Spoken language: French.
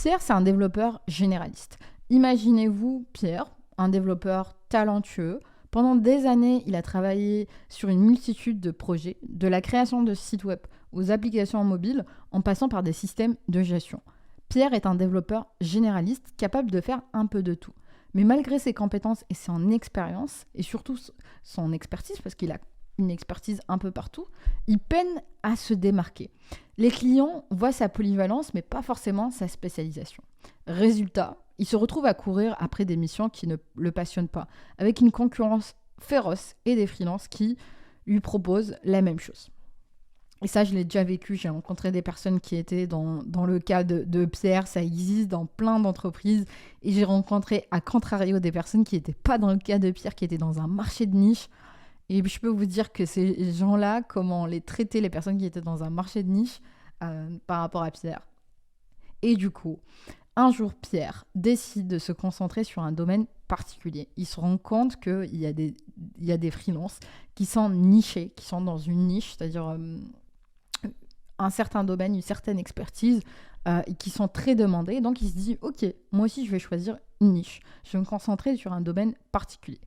Pierre, c'est un développeur généraliste. Imaginez-vous Pierre, un développeur talentueux. Pendant des années, il a travaillé sur une multitude de projets, de la création de sites web aux applications mobiles, en passant par des systèmes de gestion. Pierre est un développeur généraliste capable de faire un peu de tout. Mais malgré ses compétences et son expérience, et surtout son expertise, parce qu'il a une expertise un peu partout, il peine à se démarquer. Les clients voient sa polyvalence, mais pas forcément sa spécialisation. Résultat, il se retrouve à courir après des missions qui ne le passionnent pas, avec une concurrence féroce et des freelances qui lui proposent la même chose. Et ça, je l'ai déjà vécu. J'ai rencontré des personnes qui étaient dans le cas de Pierre. Ça existe dans plein d'entreprises. Et j'ai rencontré, à contrario, des personnes qui n'étaient pas dans le cas de Pierre, qui étaient dans un marché de niche. Et je peux vous dire que ces gens-là, comment les traiter, les personnes qui étaient dans un marché de niche par rapport à Pierre. Et du coup, un jour, Pierre décide de se concentrer sur un domaine particulier. Il se rend compte qu'il y a des freelances qui sont nichés, qui sont dans une niche, c'est-à-dire un certain domaine, une certaine expertise, et qui sont très demandés. Donc il se dit, ok, moi aussi je vais choisir une niche. Je vais me concentrer sur un domaine particulier.